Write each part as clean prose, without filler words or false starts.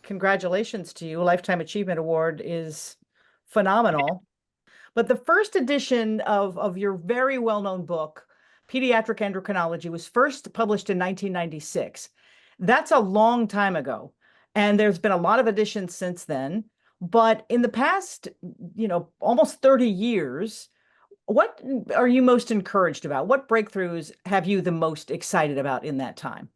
congratulations to you. Lifetime Achievement Award is phenomenal. But the first edition of your very well-known book, Pediatric Endocrinology, was first published in 1996. That's a long time ago. And there's been a lot of editions since then. But in the past, almost 30 years, what are you most encouraged about? What breakthroughs have you the most excited about in that time?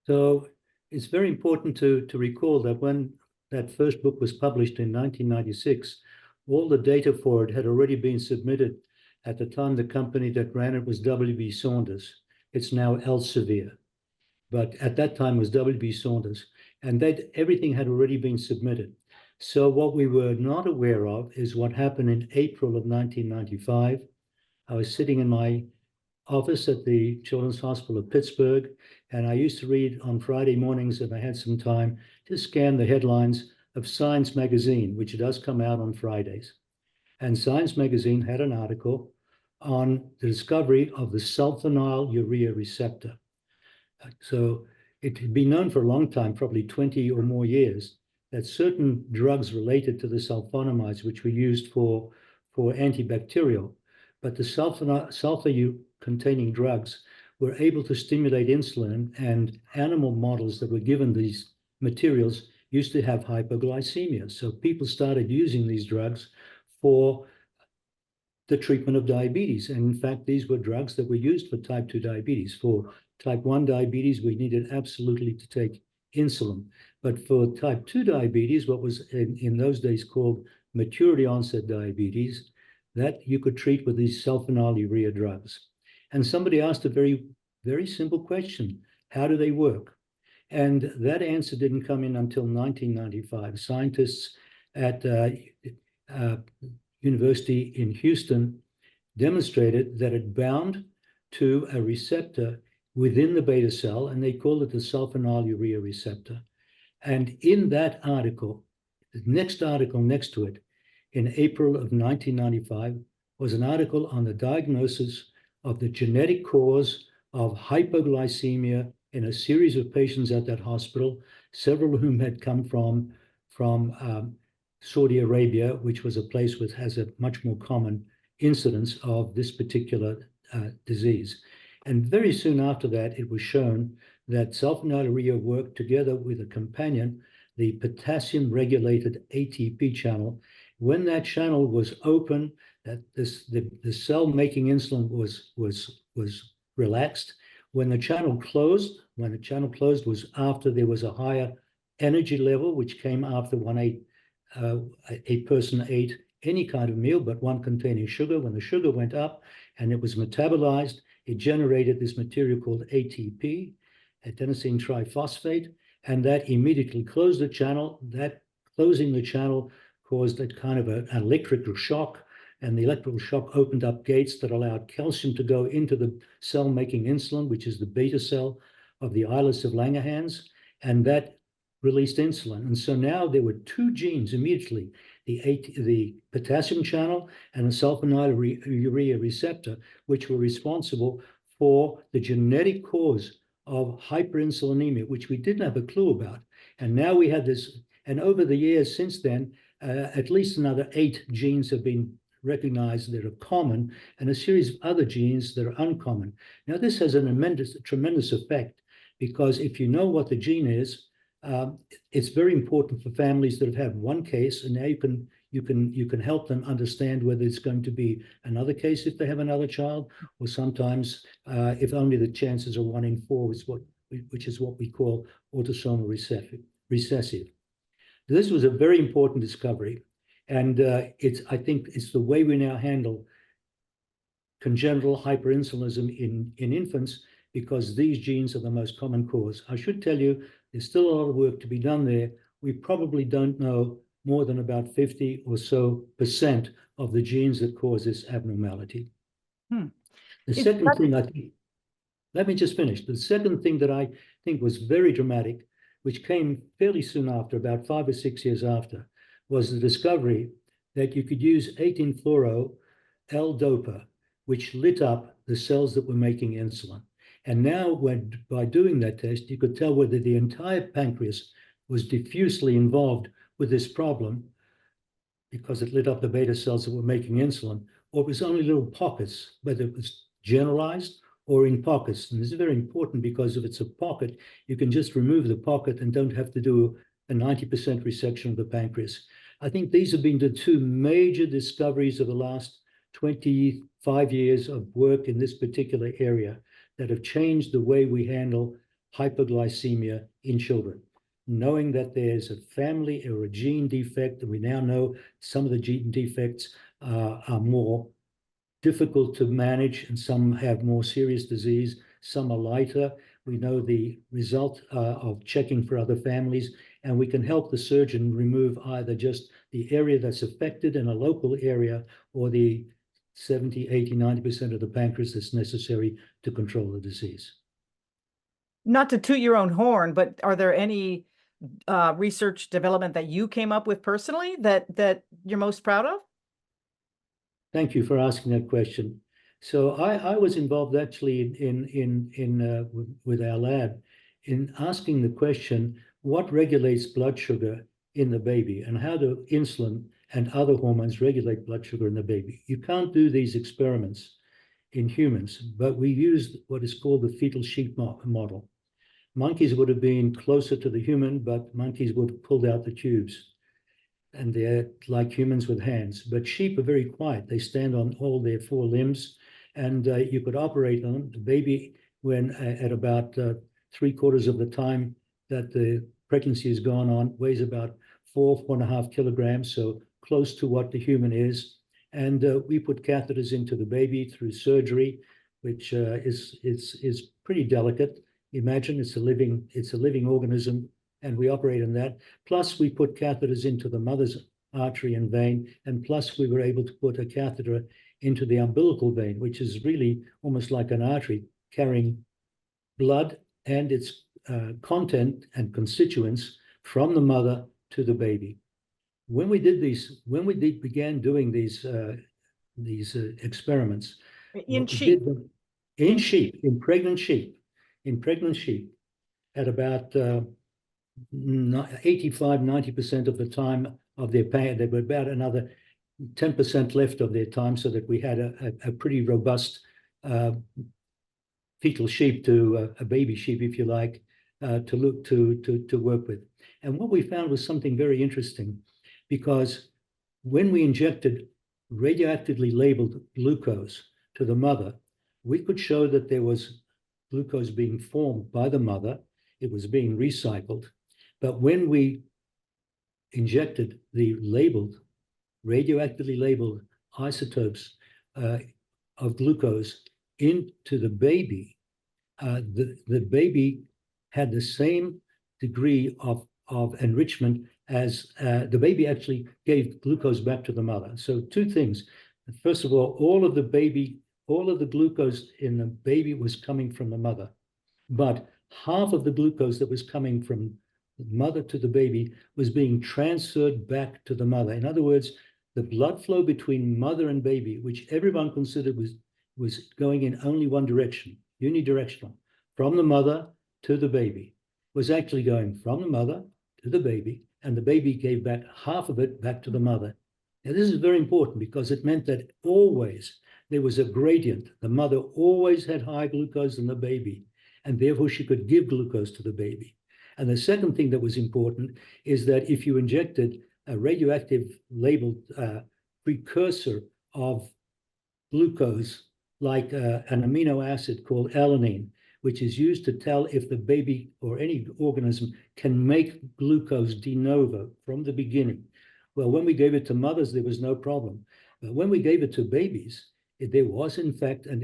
So it's very important to recall that when that first book was published in 1996, all the data for it had already been submitted. At the time, the company that ran it was W.B. Saunders. It's now Elsevier, but at that time was W.B. Saunders, and everything had already been submitted. So what we were not aware of is what happened in April of 1995. I was sitting in my office at the Children's Hospital of Pittsburgh, and I used to read on Friday mornings if I had some time to scan the headlines of Science magazine, which does come out on Fridays. And Science magazine had an article on the discovery of the sulfonylurea receptor. So it had been known for a long time, probably 20 or more years, that certain drugs related to the sulfonamides, which were used for antibacterial, but the sulfur-containing drugs were able to stimulate insulin, and animal models that were given these materials used to have hypoglycemia. So people started using these drugs for the treatment of diabetes. And in fact, these were drugs that were used for type 2 diabetes. For type 1 diabetes, we needed absolutely to take insulin. But for type 2 diabetes, what was in those days called maturity onset diabetes, that you could treat with these sulfonylurea drugs. And somebody asked a very, very simple question: how do they work? And that answer didn't come in until 1995. Scientists at University in Houston demonstrated that it bound to a receptor within the beta cell, and they called it the sulfonylurea receptor. And in that article, the next article next to it, in April of 1995, was an article on the diagnosis of the genetic cause of hypoglycemia in a series of patients at that hospital, several of whom had come from Saudi Arabia, which was a place which has a much more common incidence of this particular disease. And very soon after that, it was shown that sulfonylurea worked together with a companion, the potassium-regulated ATP channel. When that channel was open, that the cell making insulin was relaxed. When the channel closed was after there was a higher energy level, which came after a person ate any kind of meal, but one containing sugar. When the sugar went up and it was metabolized, it generated this material called ATP, adenosine triphosphate, and that immediately closed the channel. That closing the channel caused a kind of an electrical shock, and the electrical shock opened up gates that allowed calcium to go into the cell making insulin, which is the beta cell of the islets of Langerhans, and that released insulin. And so now there were two genes immediately, the potassium channel and the sulfonylurea receptor, which were responsible for the genetic cause of hyperinsulinemia, which we didn't have a clue about. And now we had this, and over the years since then, at least another 8 genes have been recognized that are common, and a series of other genes that are uncommon. Now, this has a tremendous effect, because if you know what the gene is, it's very important for families that have had one case, and now you can help them understand whether it's going to be another case if they have another child, or sometimes if only the chances are 1 in 4, which is what we call autosomal recessive. This was a very important discovery, and I think it's the way we now handle congenital hyperinsulinism in infants, because these genes are the most common cause. I should tell you, there's still a lot of work to be done there. We probably don't know more than about 50% or so of the genes that cause this abnormality. The second thing let me just finish. The second thing that I think was very dramatic, which came fairly soon after, about 5 or 6 years after, was the discovery that you could use 18-fluoro-L-DOPA, which lit up the cells that were making insulin. And now, by doing that test, you could tell whether the entire pancreas, was diffusely involved with this problem because it lit up the beta cells that were making insulin, or it was only little pockets, whether it was generalized or in pockets. And this is very important because if it's a pocket, you can just remove the pocket and don't have to do a 90% resection of the pancreas. I think these have been the two major discoveries of the last 25 years of work in this particular area that have changed the way we handle hypoglycemia in children. Knowing that there's a family or a gene defect, and we now know some of the gene defects are more difficult to manage, and some have more serious disease, some are lighter. We know the result of checking for other families, and we can help the surgeon remove either just the area that's affected in a local area or the 70, 80, 90% of the pancreas that's necessary to control the disease. Not to toot your own horn, but are there any research development that you came up with personally that you're most proud of? Thank you for asking that question. So I was involved actually with our lab in asking the question, what regulates blood sugar in the baby, and how do insulin and other hormones regulate blood sugar in the baby? You can't do these experiments in humans, but we used what is called the fetal sheep model. Monkeys would have been closer to the human, but monkeys would have pulled out the tubes. And they're like humans with hands. But sheep are very quiet. They stand on all their four limbs, and you could operate on them. The baby, when at about 3/4 of the time that the pregnancy has gone on, weighs about 4.5 kilograms, so close to what the human is. And we put catheters into the baby through surgery, which is pretty delicate. Imagine it's a living organism, and we operate on that. Plus, we put catheters into the mother's artery and vein, and plus we were able to put a catheter into the umbilical vein, which is really almost like an artery carrying blood and its content and constituents from the mother to the baby. When we began doing these experiments In sheep. in pregnant sheep, at about 85-90% of the time of their pain, there were about another 10% left of their time, so that we had a pretty robust fetal sheep to a baby sheep, if you like, to work with. And what we found was something very interesting, because when we injected radioactively labeled glucose to the mother, we could show that there was glucose being formed by the mother. It was being recycled. But when we injected the radioactively labeled isotopes of glucose into the baby, the baby had the same degree of enrichment as the baby actually gave glucose back to the mother. So two things. First of all of the glucose in the baby was coming from the mother, but half of the glucose that was coming from the mother to the baby was being transferred back to the mother. In other words, the blood flow between mother and baby, which everyone considered was going in only one direction, unidirectional, from the mother to the baby, was actually going from the mother to the baby, and the baby gave back half of it back to the mother. Now, this is very important because it meant that always there was a gradient. The mother always had higher glucose than the baby, and therefore she could give glucose to the baby. And the second thing that was important is that if you injected a radioactive labeled precursor of glucose, like an amino acid called alanine, which is used to tell if the baby or any organism can make glucose de novo from the beginning. Well, when we gave it to mothers, there was no problem. But when we gave it to babies, there was, in fact, an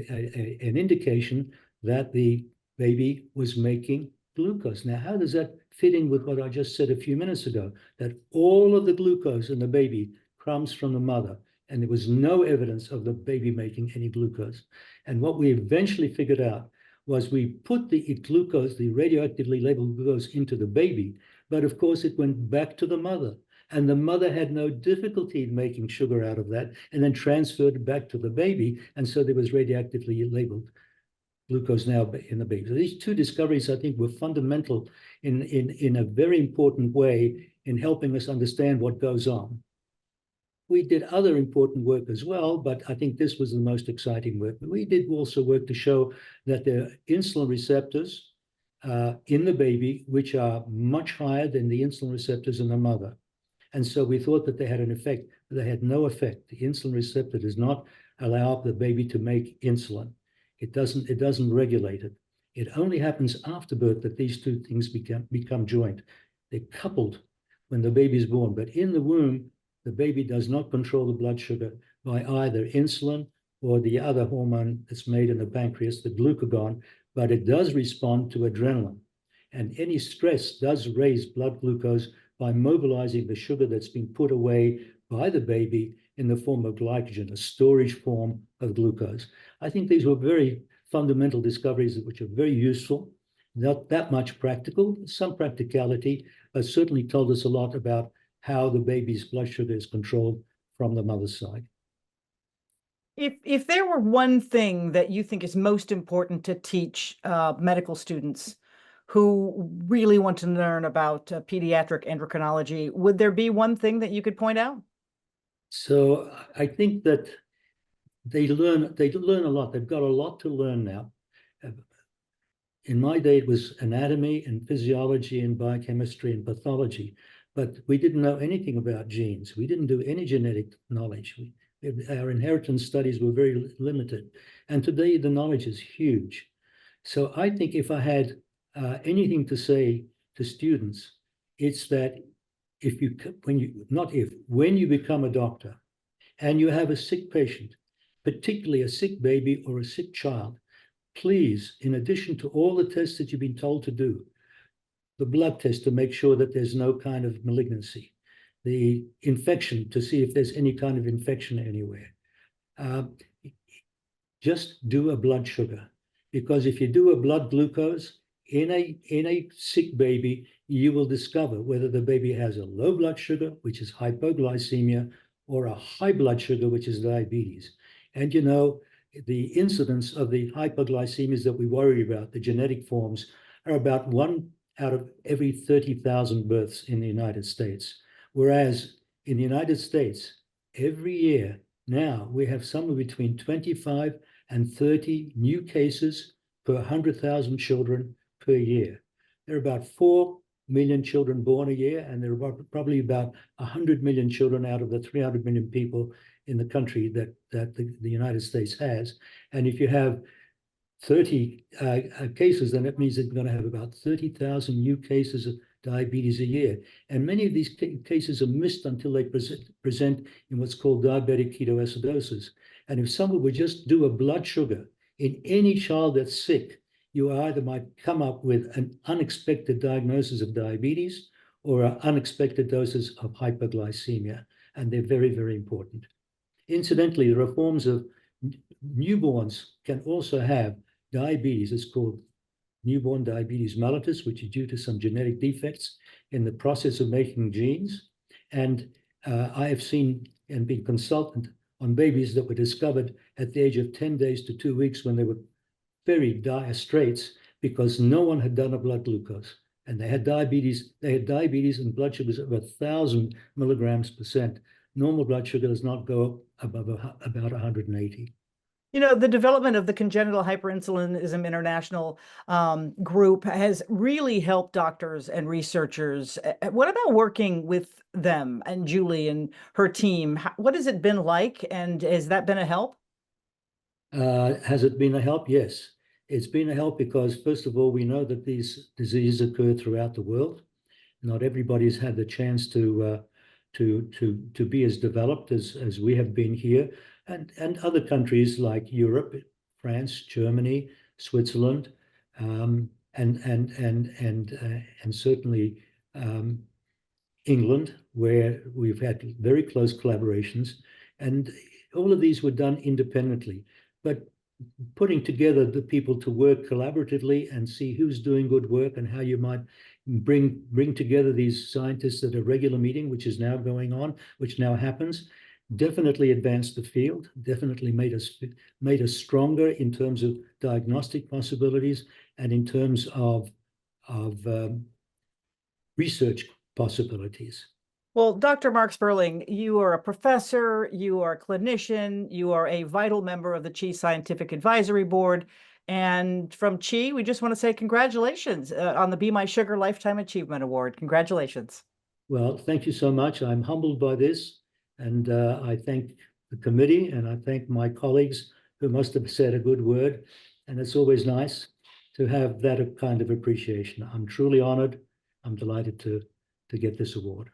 indication that the baby was making glucose. Now, how does that fit in with what I just said a few minutes ago? That all of the glucose in the baby comes from the mother, and there was no evidence of the baby making any glucose. And what we eventually figured out was we put the glucose, the radioactively labeled glucose, into the baby, but of course it went back to the mother. And the mother had no difficulty in making sugar out of that, and then transferred it back to the baby. And so there was radioactively labeled glucose now in the baby. So these two discoveries, I think, were fundamental in a very important way in helping us understand what goes on. We did other important work as well, but I think this was the most exciting work. We did also work to show that there are insulin receptors in the baby, which are much higher than the insulin receptors in the mother. And so we thought that they had an effect, but they had no effect. The insulin receptor does not allow the baby to make insulin. It doesn't regulate it. It only happens after birth that these two things become joined. They're coupled when the baby is born, but in the womb, the baby does not control the blood sugar by either insulin or the other hormone that's made in the pancreas, the glucagon, but it does respond to adrenaline. And any stress does raise blood glucose by mobilizing the sugar that's been put away by the baby in the form of glycogen, a storage form of glucose. I think these were very fundamental discoveries which are very useful, not that much practical, some practicality, but certainly told us a lot about how the baby's blood sugar is controlled from the mother's side. If there were one thing that you think is most important to teach medical students who really want to learn about pediatric endocrinology, would there be one thing that you could point out? So I think that they learn a lot. They've got a lot to learn now. In my day, it was anatomy and physiology and biochemistry and pathology, but we didn't know anything about genes. We didn't do any genetic knowledge. Our inheritance studies were very limited. And today the knowledge is huge. So I think if I had anything to say to students, it's that when you become a doctor and you have a sick patient, particularly a sick baby or a sick child, please, in addition to all the tests that you've been told to do, the blood test to make sure that there's no kind of malignancy, the infection to see if there's any kind of infection anywhere. Just do a blood sugar, because if you do a blood glucose in a sick baby, you will discover whether the baby has a low blood sugar, which is hypoglycemia, or a high blood sugar, which is diabetes. And you know, the incidence of the hypoglycemias that we worry about, the genetic forms, are about 1 out of every 30,000 births in the United States. Whereas in the United States, every year now we have somewhere between 25 and 30 new cases per 100,000 children per year. There are about 4 million children born a year, and there are probably about 100 million children out of the 300 million people in the country that the United States has. And if you have 30 cases, then it means that you're going to have about 30,000 new cases of diabetes a year. And many of these cases are missed until they present in what's called diabetic ketoacidosis. And if someone would just do a blood sugar in any child that's sick, you either might come up with an unexpected diagnosis of diabetes or an unexpected doses of hyperglycemia. And they're very, very important. Incidentally, the reforms of newborns can also have diabetes. It's called newborn diabetes mellitus, which is due to some genetic defects in the process of making genes. And I have seen and been consultant on babies that were discovered at the age of 10 days to 2 weeks when they were very dire straits because no one had done a blood glucose. And they had diabetes. They had diabetes and blood sugars of 1,000 milligrams percent. Normal blood sugar does not go above about 180. You know, the development of the Congenital Hyperinsulinism International group has really helped doctors and researchers. What about working with them and Julie and her team? What has it been like, and has that been a help? Has it been a help? Yes. It's been a help because, first of all, we know that these diseases occur throughout the world. Not everybody's had the chance to be as developed as we have been here. And other countries like Europe, France, Germany, Switzerland, and certainly England, where we've had very close collaborations. And all of these were done independently. But putting together the people to work collaboratively and see who's doing good work and how you might bring together these scientists at a regular meeting, which is now going on, which now happens, definitely advanced the field, definitely made us stronger in terms of diagnostic possibilities and in terms of research possibilities. Well, Dr. Mark Sperling, you are a professor, you are a clinician, you are a vital member of the Chi Scientific Advisory Board. And from Chi, we just want to say congratulations on the Be My Sugar Lifetime Achievement Award. Congratulations. Well, thank you so much. I'm humbled by this. And I thank the committee and I thank my colleagues who must have said a good word. And it's always nice to have that kind of appreciation. I'm truly honored. I'm delighted to get this award.